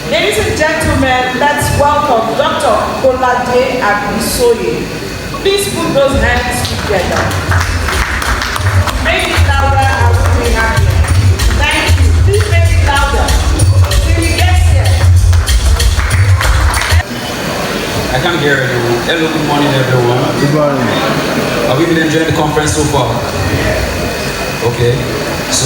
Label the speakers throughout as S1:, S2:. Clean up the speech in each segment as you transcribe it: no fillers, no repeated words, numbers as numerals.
S1: Ladies and gentlemen, let's welcome Dr. Kolade Abisoye. Please put those hands together. Make it louder, I will be happy. Thank you. Please make it louder. Till he gets here.
S2: I can't hear anyone. Hello, good morning, everyone.
S3: Good morning.
S2: Have we been enjoying the conference so far? Okay. So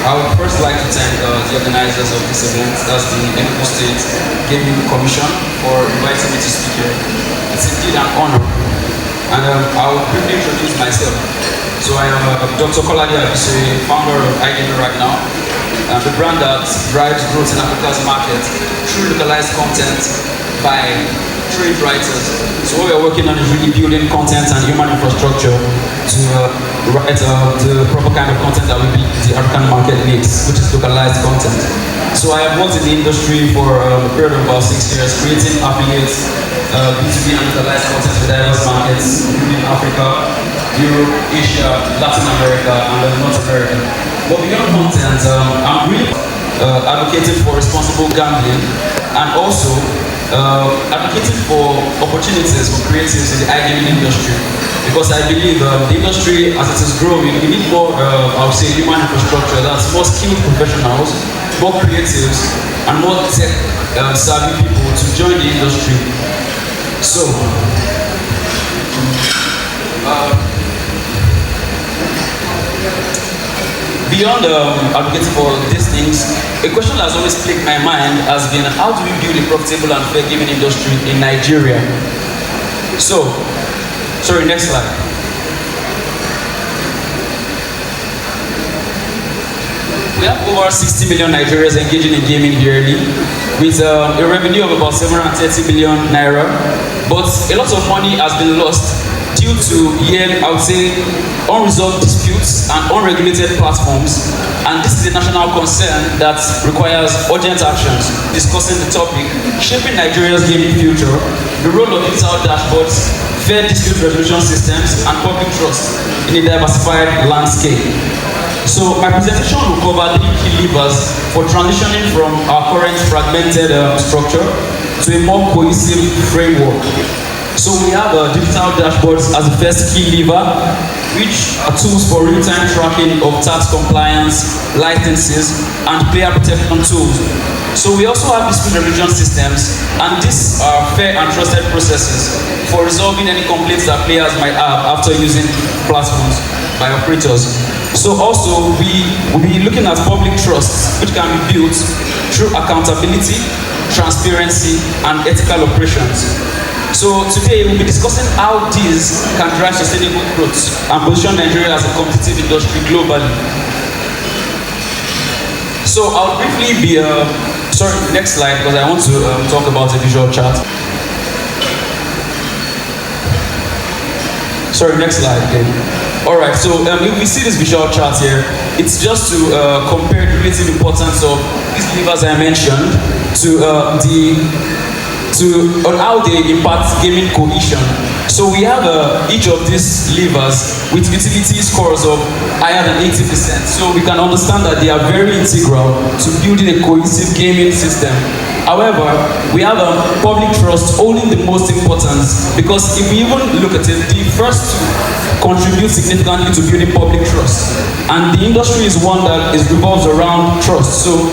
S2: I would first like to thank the organizers of this event, that's the Enugu State Gaming Commission, for inviting me to speak here. It's indeed an honor. And I will briefly introduce myself. So I am Dr. Kolade Abisoye, founder of iGaming RightNow, the brand that drives growth in Africa's market through localized content by trained writers. So what we are working on is really building content and human infrastructure to write the proper kind of content that the African market needs, which is localized content. So I have worked in the industry for a period of about 6 years, creating affiliates, B2B and localized content for diverse markets, including Africa, Europe, Asia, Latin America, and North America. But beyond content, I'm really advocating for responsible gambling and also advocating for opportunities for creatives in the iGaming industry, because I believe the industry, as it is growing, we need more, I would say, human infrastructure that's more skilled professionals, more creatives, and more tech savvy people to join the industry. So, beyond advocating for these things, a question that has always plagued my mind has been, how do we build a profitable and fair gaming industry in Nigeria? So, sorry, next slide. We have over 60 million Nigerians engaging in gaming yearly, with a revenue of about 730 billion naira. But a lot of money has been lost due to, I would say, unresolved disputes and unregulated platforms, and this is a national concern that requires urgent actions. Discussing the topic, shaping Nigeria's gaming future, the role of digital dashboards, fair dispute resolution systems, and public trust in a diversified landscape. So my presentation will cover 3 key levers for transitioning from our current fragmented structure to a more cohesive framework. So we have digital dashboards as the first key lever, which are tools for real-time tracking of tax compliance, licenses, and player protection tools. So we also have dispute resolution systems, and these are fair and trusted processes for resolving any complaints that players might have after using platforms by operators. So also we will be looking at public trust, which can be built through accountability, transparency, and ethical operations. So today we'll be discussing how these can drive sustainable growth and position Nigeria as a competitive industry globally. So I'll briefly be, sorry, next slide, because I want to talk about a visual chart. Sorry, next slide again. Alright, so if we see this visual chart here, it's just to compare the relative importance of these levers I mentioned to on how they impact gaming cohesion. So we have each of these levers with utility scores of higher than 80%. So we can understand that they are very integral to building a cohesive gaming system. However, we have public trust holding the most importance, because if we even look at it, the first two contribute significantly to building public trust. And the industry is one that revolves around trust. So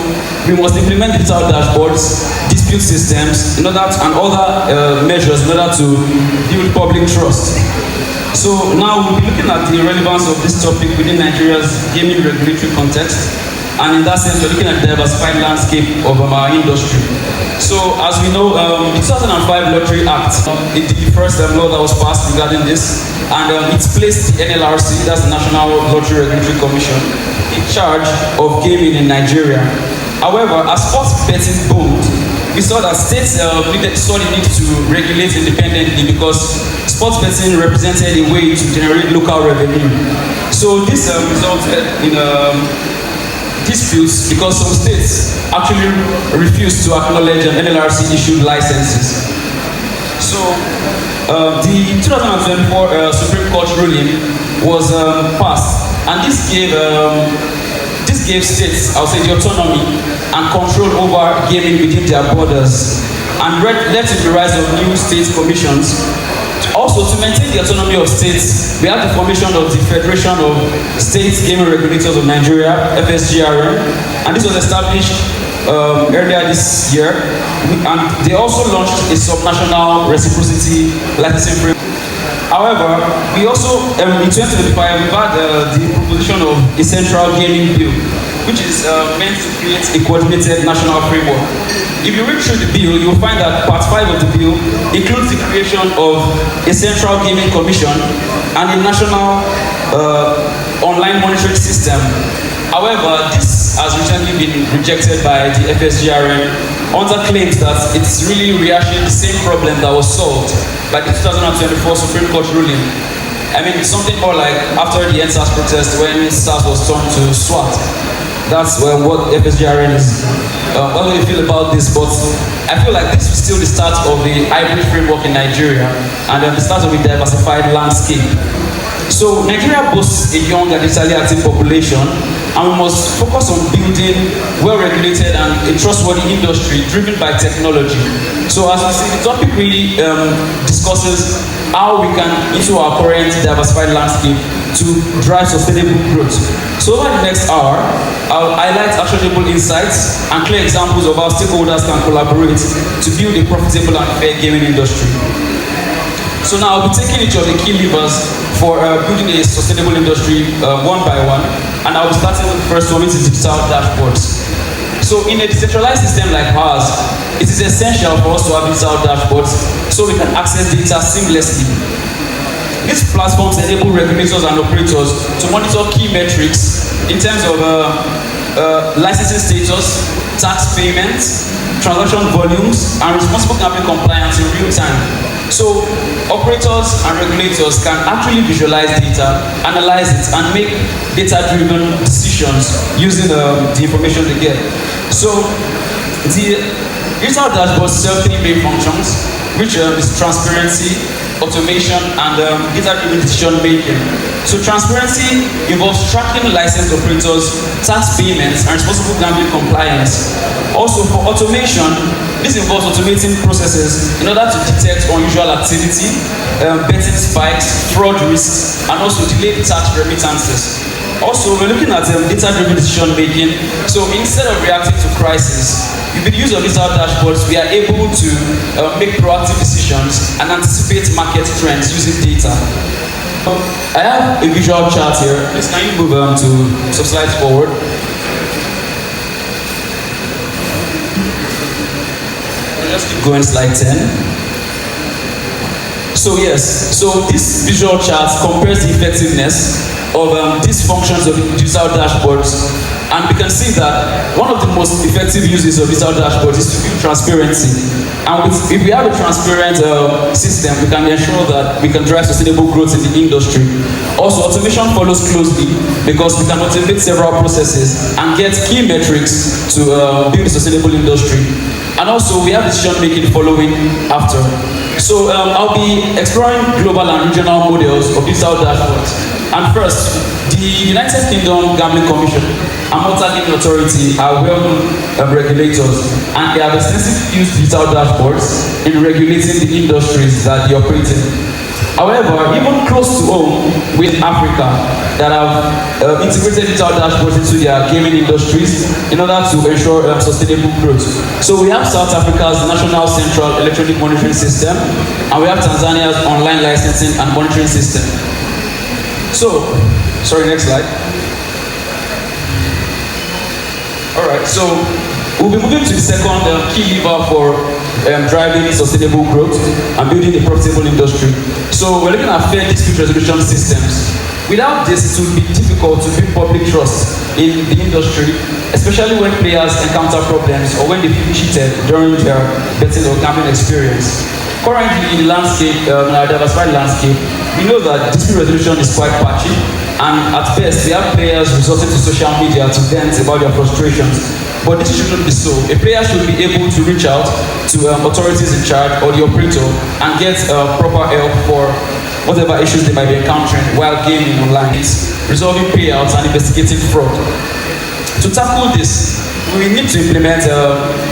S2: we must implement digital dashboards, dispute systems, and other measures in order to build public trust. So now we'll be looking at the relevance of this topic within Nigeria's gaming regulatory context. And in that sense, we're looking at the diversified landscape of our industry. So, as we know, the 2005 Lottery Act is the first law that was passed regarding this, and it's placed the NLRC, that's the National Lottery Regulatory Commission, in charge of gaming in Nigeria. However, as sports betting boomed, we saw that states saw the need to regulate independently, because sports betting represented a way to generate local revenue. So this resulted in disputes, because some states actually refused to acknowledge NLRC issued licenses. So the 2024 Supreme Court ruling was passed, and this this gave states, I would say, the autonomy and control over gaming within their borders, and led to the rise of new state commissions. Also, to maintain the autonomy of states, we have the formation of the Federation of State Gaming Regulators of Nigeria, FSGA, and this was established earlier this year, and they also launched a subnational reciprocity licensing framework. However, we also, in 2025, we've had the proposition of a central gaming bill, which is meant to create a coordinated national framework. If you read through the bill, you'll find that part 5 of the bill includes the creation of a central gaming commission and a national online monitoring system. However, this has recently been rejected by the FSGA under claims that it's really rehashing the same problem that was solved by the 2024 Supreme Court ruling. I mean, it's something more like after the SARS protest when SARS was turned to SWAT. That's what FSGA is. What do you feel about this? But I feel like this is still the start of the hybrid framework in Nigeria and the start of a diversified landscape. So Nigeria boasts a young and digitally active population, and we must focus on building well-regulated and a trustworthy industry driven by technology. So as we see, the topic really discusses how we can, into our current diversified landscape, to drive sustainable growth. So over the next hour, I'll highlight actionable insights and clear examples of how stakeholders can collaborate to build a profitable and fair gaming industry. So now I'll be taking each of the key levers for building a sustainable industry one by one, and I'll be starting with the first one, which is digital dashboards. So in a decentralized system like ours, it is essential for us to have digital dashboards so we can access data seamlessly. These platforms enable regulators and operators to monitor key metrics in terms of licensing status, tax payments, transaction volumes, and responsible gambling compliance in real time. So operators and regulators can actually visualize data, analyze it, and make data-driven decisions using the information they get. So the digital dashboard serves 3 main functions, which is transparency, automation, and data-driven decision making. So transparency involves tracking licensed operators, tax payments, and responsible gambling compliance. Also for automation, this involves automating processes in order to detect unusual activity, betting spikes, fraud risks, and also delayed tax remittances. Also, we're looking at data-driven decision making. So instead of reacting to crises, with the use of digital dashboards, we are able to make proactive decisions and anticipate market trends using data. I have a visual chart here. Please, can you move to some slides forward? Just keep going, slide 10. So yes, so this visual chart compares the effectiveness of these functions of digital dashboards, and we can see that one of the most effective uses of digital dashboards is to build transparency. And if we have a transparent system, we can ensure that we can drive sustainable growth in the industry. Also, automation follows closely because we can automate several processes and get key metrics to build a sustainable industry. And also, we have decision making following after. So I'll be exploring global and regional models of digital dashboards. And first, the United Kingdom Gambling Commission and Malta Gaming Authority are well-known regulators, and they have extensively used digital dashboards in regulating the industries that they operate in. However, even close to home, with Africa, that have integrated digital dashboards into their gaming industries in order to ensure sustainable growth. So we have South Africa's National Central Electronic Monitoring System, and we have Tanzania's Online Licensing and Monitoring System. So, sorry, next slide. All right, so we'll be moving to the second key lever for driving sustainable growth and building a profitable industry. So we're looking at fair dispute resolution systems. Without this, it would be difficult to build public trust in the industry, especially when players encounter problems or when they feel cheated during their betting or gambling experience. Currently, in the landscape, in our diversified landscape, we know that dispute resolution is quite patchy, and at best, we have players resorting to social media to vent about their frustrations. But this shouldn't be so. A player should be able to reach out to authorities in charge or the operator and get proper help for whatever issues they might be encountering while gaming online. It's resolving payouts and investigating fraud. To tackle this, we need to implement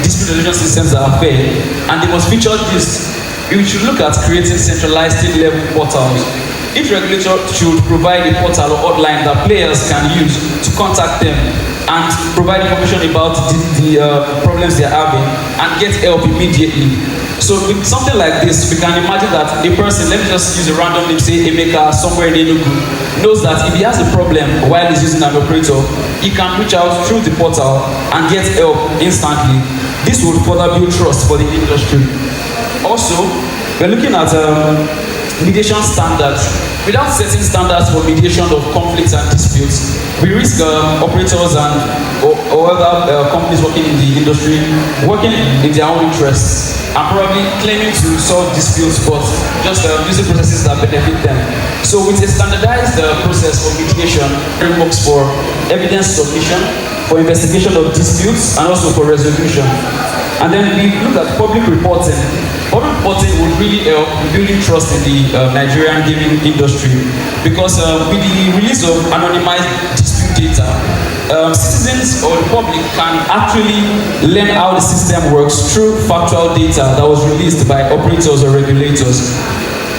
S2: dispute resolution systems that are fair, and they must feature this. We should look at creating centralized state-level portals. Each regulator should provide a portal or hotline that players can use to contact them and provide information about the problems they are having and get help immediately. So with something like this, we can imagine that a person, let me just use a random name, say Emeka, somewhere in Enugu, knows that if he has a problem while he's using an operator, he can reach out through the portal and get help instantly. This would further build trust for the industry. Also, we're looking at mediation standards. Without setting standards for mediation of conflicts and disputes, we risk operators and or other companies working in the industry working in their own interests and probably claiming to solve disputes but just using processes that benefit them. So with a standardized process for mediation, frameworks for evidence submission, for investigation of disputes, and also for resolution. And then we look at public reporting. Public reporting would really help building trust in the Nigerian gaming industry because with the release of anonymized dispute data, citizens or the public can actually learn how the system works through factual data that was released by operators or regulators.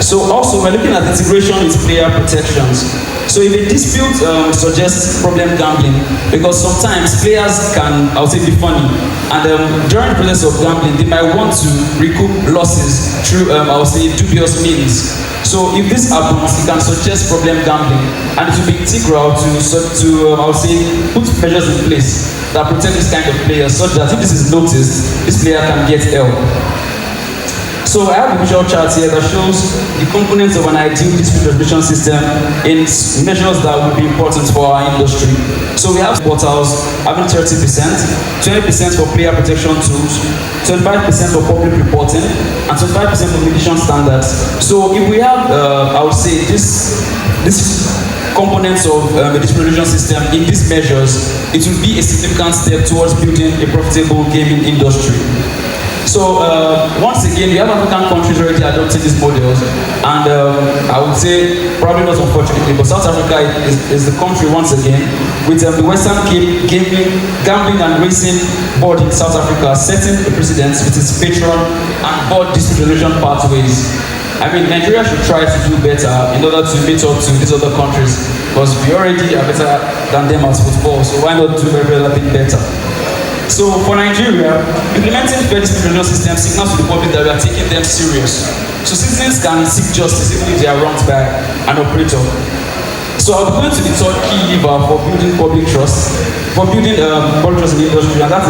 S2: So also we're looking at integration with player protections. So if a dispute suggests problem gambling, because sometimes players can, I would say, be funny, and during the process of gambling, they might want to recoup losses through, I would say, dubious means. So if this happens, it can suggest problem gambling, and it will be integral to I would say, put measures in place that protect this kind of players, such that if this is noticed, this player can get help. So I have a visual chart here that shows the components of an ideal dispute resolution system in measures that would be important for our industry. So we have portals having 30%, 20% for player protection tools, 25% for public reporting, and 25% for mediation standards. So if we have, I would say, this components of a dispute resolution system in these measures, it will be a significant step towards building a profitable gaming industry. So once again, we have African countries already adopting these models, and I would say probably not unfortunately, but South Africa is the country once again with the Western Cape Gambling and Racing Board in South Africa setting a precedent with its patron and board dispute resolution pathways. I mean, Nigeria should try to do better in order to meet up to these other countries because we already are better than them as football, so why not do every other thing better? So for Nigeria, implementing fair dispute resolution system signals to the public that we are taking them serious. So citizens can seek justice even if they are wronged by an operator. So I'll be going to the third key lever for building public trust, in the industry, and that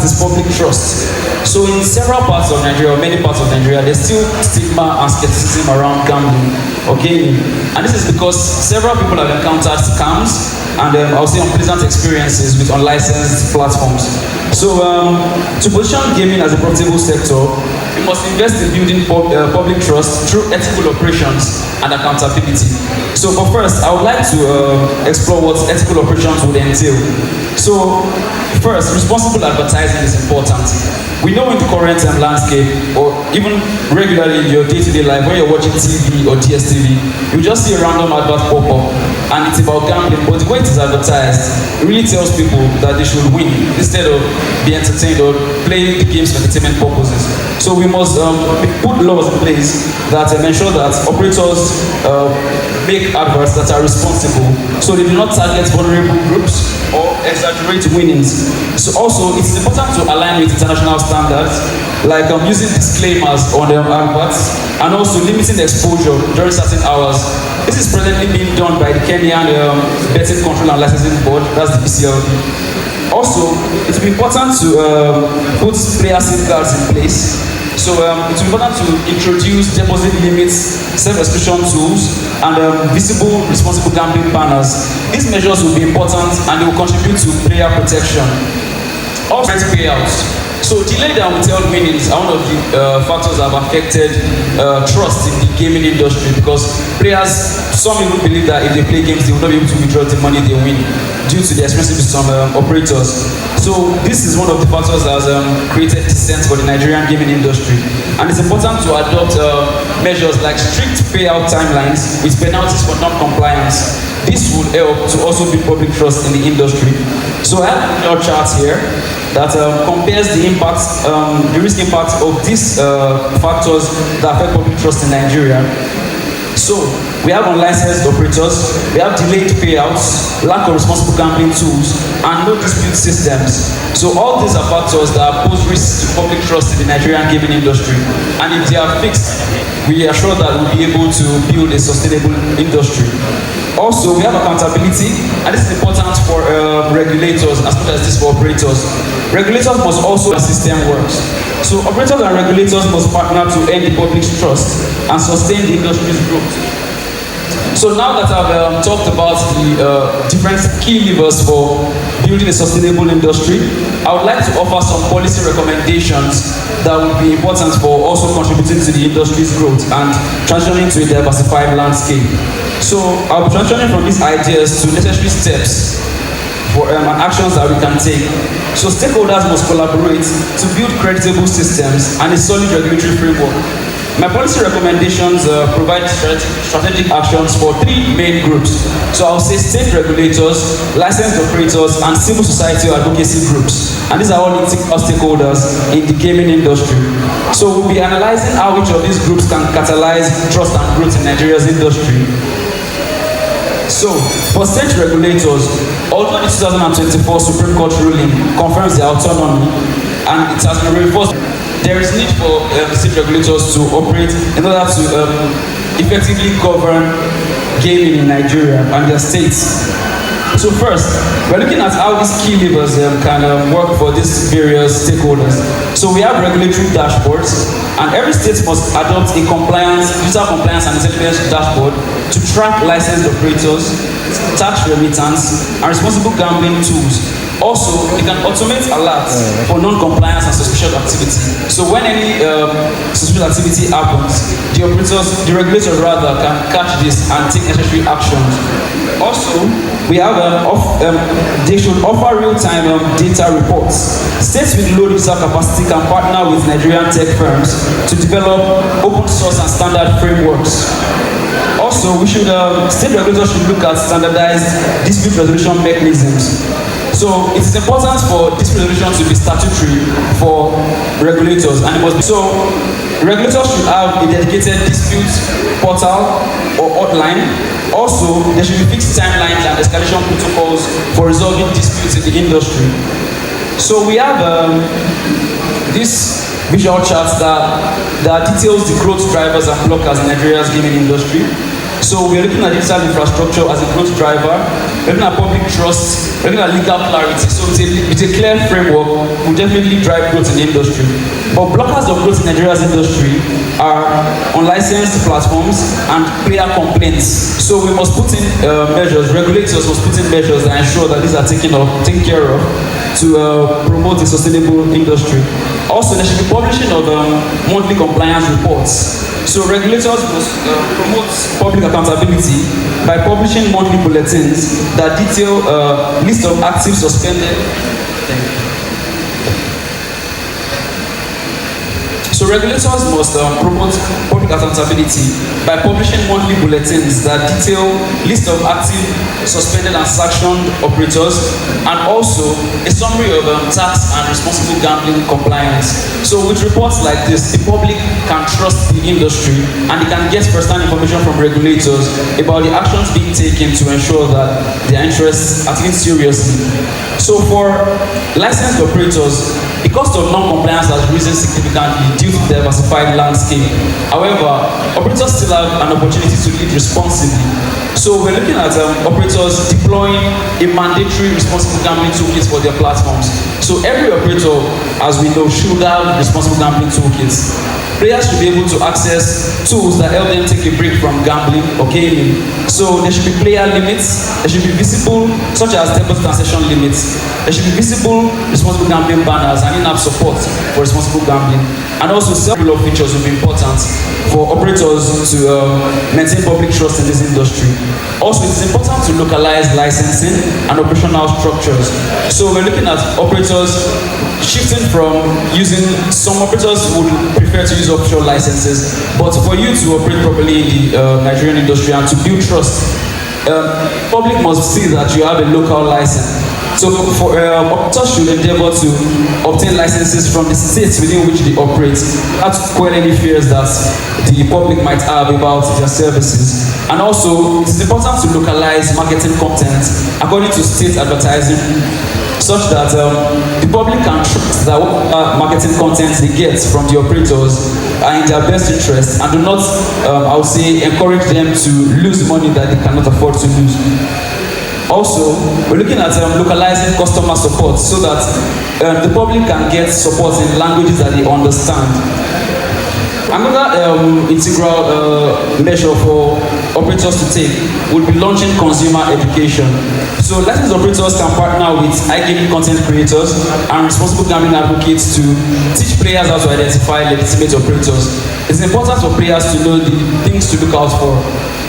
S2: is public trust. So in several parts of Nigeria, or many parts of Nigeria, there's still stigma and skepticism around gambling or gaming. And this is because several people have encountered scams and I would say unpleasant experiences with unlicensed platforms. So to position gaming as a profitable sector, we must invest in building public trust through ethical operations and accountability. So for first, I would like to explore what ethical operations would entail. So first, responsible advertising is important. We know in the current landscape, or even regularly in your day-to-day life, when you're watching TV or DSTV, you just see a random advert pop up, and it's about gambling, but the way it is advertised, it really tells people that they should win instead of be entertained or playing the games for entertainment purposes. So we must put laws in place that ensure that operators make adverts that are responsible, so they do not target vulnerable groups or exaggerate winnings. So also, it's important to align with international standards, like using disclaimers on their adverts, and also limiting exposure during certain hours. This is presently being done by the Kenyan Betting Control and Licensing Board, that's the BCLB. Also, it will be important to put player safeguards in place. So it will be important to introduce deposit limits, self-exclusion tools, and visible responsible gambling banners. These measures will be important and they will contribute to player protection. Also, payouts. So delayed and withheld winnings are one of the factors that have affected trust in the gaming industry because players, some even believe that if they play games, they will not be able to withdraw the money they win due to the expensive of some operators. So this is one of the factors that has created dissent for the Nigerian gaming industry. And it's important to adopt measures like strict payout timelines with penalties for non-compliance. this would help to also build public trust in the industry. So I have a chart here that compares the impact, the risk impact of these factors that affect public trust in Nigeria. So we have unlicensed operators, we have delayed payouts, lack of responsible gambling tools, and no dispute systems. So all these are factors that pose risks to public trust in the Nigerian gaming industry. And if they are fixed, we are sure that we'll be able to build a sustainable industry. Also, we have accountability, and this is important for regulators as well as this for operators. Regulators must also the system works. So operators and regulators must partner to earn the public's trust and sustain the industry's growth. So now that I've talked about the different key levers for building a sustainable industry, I would like to offer some policy recommendations that would be important for also contributing to the industry's growth and transitioning to a diversified landscape. So I'll be transitioning from these ideas to necessary steps for and actions that we can take. So stakeholders must collaborate to build creditable systems and a solid regulatory framework. My policy recommendations provide strategic actions for three main groups. So I'll say state regulators, licensed operators, and civil society or advocacy groups. And these are all stakeholders in the gaming industry. So we'll be analyzing how each of these groups can catalyze trust and growth in Nigeria's industry. So, for state regulators, although the 2024 Supreme Court ruling confirms their autonomy and it has been reinforced, there is need for state regulators to operate in order to effectively govern gaming in Nigeria and their states. So first, we're looking at how these key levers can work for these various stakeholders. So we have regulatory dashboards, and every state must adopt a digital compliance and intelligence dashboard to track licensed operators, tax remittance, and responsible gambling tools. Also, it can automate alerts for non-compliance and suspicious activity. So when any suspicious activity happens, the regulators rather can catch this and take necessary actions. Also, we have they should offer real-time data reports. States with low digital capacity can partner with Nigerian tech firms to develop open source and standard frameworks. Also, state regulators should look at standardized dispute resolution mechanisms. So it is important for dispute resolution to be statutory for regulators, and it must be so. Regulators should have a dedicated dispute portal or hotline. Also, there should be fixed timelines and escalation protocols for resolving disputes in the industry. So we have this visual chart that details the growth drivers and blockers in Nigeria's gaming industry. So we're looking at digital infrastructure as a growth driver, we're looking at public trust, we're looking at legal clarity. So it's a clear framework will definitely drive growth in the industry. But blockers of growth in Nigeria's industry are unlicensed platforms and player complaints. So we must put in measures, regulators must put in measures that ensure that these are taken care of to promote a sustainable industry. Also, there should be publishing of monthly compliance reports. So regulators must promote public accountability by publishing monthly bulletins that detail list of active suspended. So regulators must promote public accountability by publishing monthly bulletins that detail list of active, suspended and sanctioned operators, and also a summary of tax and responsible gambling compliance. So with reports like this, the public can trust the industry and they can get first-hand information from regulators about the actions being taken to ensure that their interests are taken seriously. So for licensed operators, the cost of non-compliance has risen significantly due to the diversified landscape. However, operators still have an opportunity to lead responsibly. So we're looking at operators deploying a mandatory responsible gambling toolkit for their platforms. So every operator, as we know, should have responsible gambling toolkits. Players should be able to access tools that help them take a break from gambling or gaming. So there should be player limits, there should be visible, such as deposit and session limits. There should be visible responsible gambling banners and in-app support for responsible gambling. And also self-law features will be important for operators to maintain public trust in this industry. Also, it is important to localize licensing and operational structures. So we're looking at operators shifting from some operators would prefer to use offshore licenses, but for you to operate properly in the Nigerian industry and to build trust public must see that you have a local license. So for operators should endeavor to obtain licenses from the states within which they operate, not to quell any fears that the public might have about their services. And also, it is important to localize marketing content according to state advertising, such that the public can trust that what marketing content they get from the operators are in their best interest, and do not, I would say, encourage them to lose money that they cannot afford to lose. Also, we're looking at localizing customer support so that the public can get support in languages that they understand. Another integral measure for operators to take would be launching consumer education. So licensed operators can partner with iGaming content creators and responsible gambling advocates to teach players how to identify legitimate operators. It's important for players to know the things to look out for,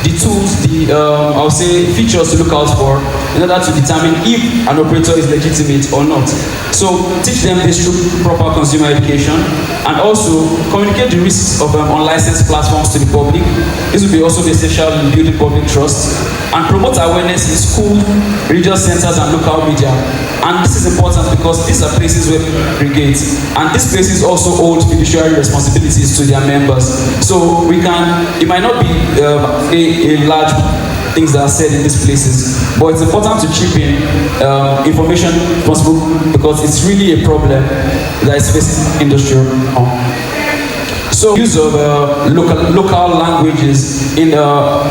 S2: the tools, I would say features to look out for in order to determine if an operator is legitimate or not. So teach them this through proper consumer education, and also communicate the risks of unlicensed platforms to the public. This will be also essential in building public trust, and promote awareness in school, religious centers, and local media. And this is important because these are places where brigades, and these places also hold fiduciary responsibilities to their members. So it might not be a large things that are said in these places, but it's important to chip in information possible, because it's really a problem that is facing industry now. So use of local languages in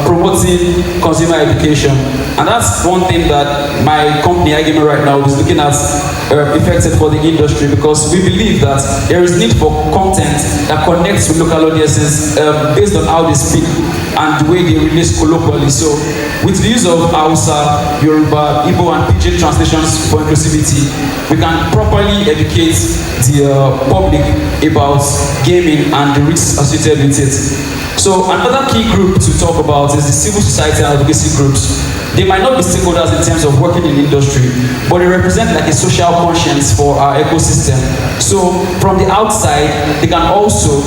S2: promoting consumer education, and that's one thing that my company iGaming RightNow is looking at effective for the industry, because we believe that there is need for content that connects with local audiences based on how they speak and the way they release colloquially. So with the use of Hausa, Yoruba, Igbo, and Pidgin translations for inclusivity, we can properly educate the public about gaming and the risks associated with it. So another key group to talk about is the civil society and advocacy groups. They might not be stakeholders in terms of working in industry, but they represent like a social conscience for our ecosystem. So from the outside, they can also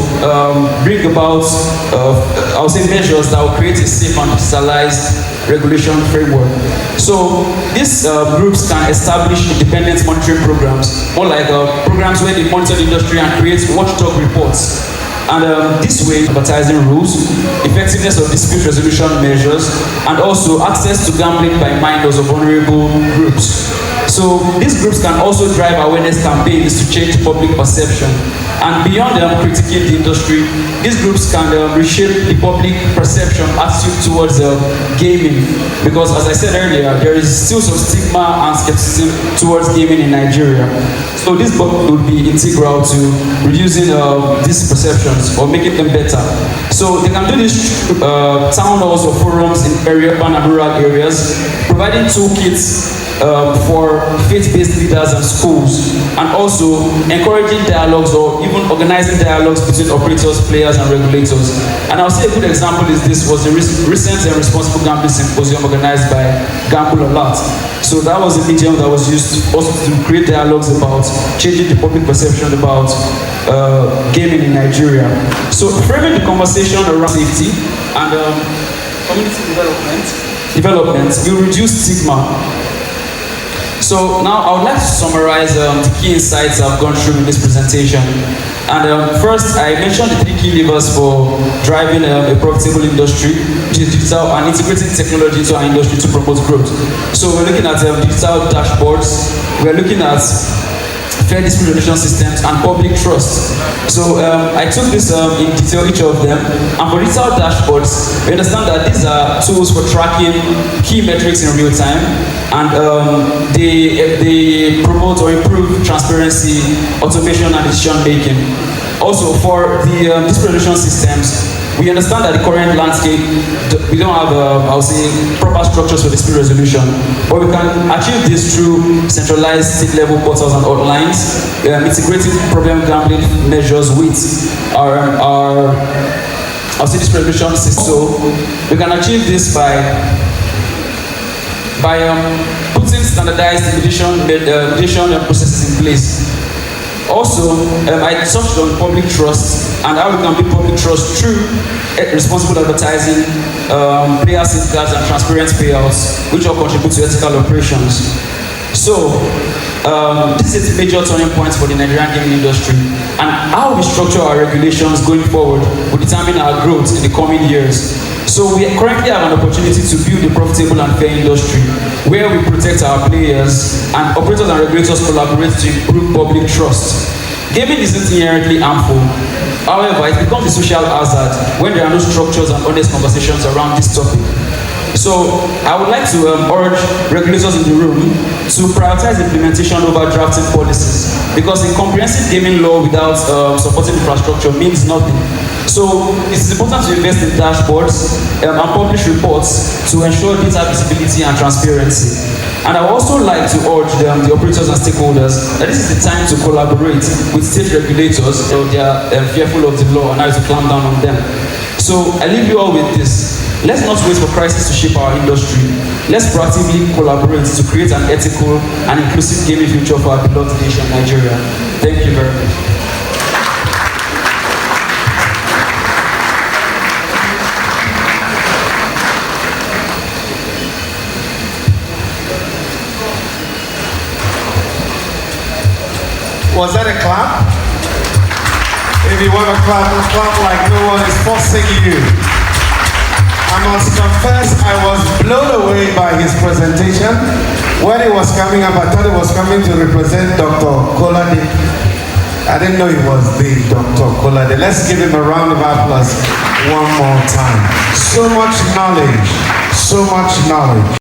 S2: bring about, I would say, measures that will create a safe and digitalized regulation framework. So these groups can establish independent monitoring programs, more like programs where they monitor the industry and create watchdog reports. And this way, advertising rules, effectiveness of dispute resolution measures, and also access to gambling by minors of vulnerable groups. So these groups can also drive awareness campaigns to change public perception. And beyond critiquing the industry, these groups can reshape the public perception attitude towards gaming. Because as I said earlier, there is still some stigma and skepticism towards gaming in Nigeria. So this book would be integral to reducing these perceptions or making them better. So they can do this through town halls or forums in urban and rural areas, providing toolkits for faith-based leaders and schools, and also encouraging dialogues or even organizing dialogues between operators, players, and regulators. And I'll say a good example is this was the recent and responsible gambling symposium organized by Gamble a Lot. So that was a medium that was used also to create dialogues about changing the public perception about gaming in Nigeria. So framing the conversation around safety and community development will reduce stigma. So now I would like to summarize the key insights I've gone through in this presentation. And first, I mentioned the 3 key levers for driving a profitable industry, which is digital and integrating technology into our industry to promote growth. So we're looking at digital dashboards, we're looking at fair dispute resolution systems, and public trust. So I took this in detail, each of them. And for digital dashboards, we understand that these are tools for tracking key metrics in real time, and they promote or improve transparency, automation, and decision making. Also, for the dispute resolution systems, we understand that the current landscape, we don't have, I would say, proper structures for dispute resolution, but we can achieve this through centralized state-level portals and hotlines, integrating problem gambling measures with our dispute resolution system. So we can achieve this by putting standardized mediation processes in place. Also, I touched on public trust and how we can build public trust through responsible advertising, player safeguards, and transparent payouts, which all contribute to ethical operations. So, this is a major turning point for the Nigerian gaming industry, and how we structure our regulations going forward will determine our growth in the coming years. So we currently have an opportunity to build a profitable and fair industry where we protect our players and operators and regulators collaborate to improve public trust. Gaming isn't inherently harmful. However, it becomes a social hazard when there are no structures and honest conversations around this topic. So I would like to urge regulators in the room to prioritize implementation over drafting policies, because a comprehensive gaming law without supporting infrastructure means nothing. So it is important to invest in dashboards and publish reports to ensure data visibility and transparency. And I would also like to urge the operators and stakeholders that this is the time to collaborate with state regulators if they are fearful of the law and how to clamp down on them. So I leave you all with this. Let's not wait for crisis to shape our industry. Let's proactively collaborate to create an ethical and inclusive gaming future for our beloved nation, Nigeria. Thank you very much.
S3: Was that a clap? If you want to clap like no one is forcing you. I must confess, I was blown away by his presentation. When he was coming up, I thought he was coming to represent Dr. Kolade. I didn't know he was the Dr. Kolade. Let's give him a round of applause one more time. So much knowledge, so much knowledge.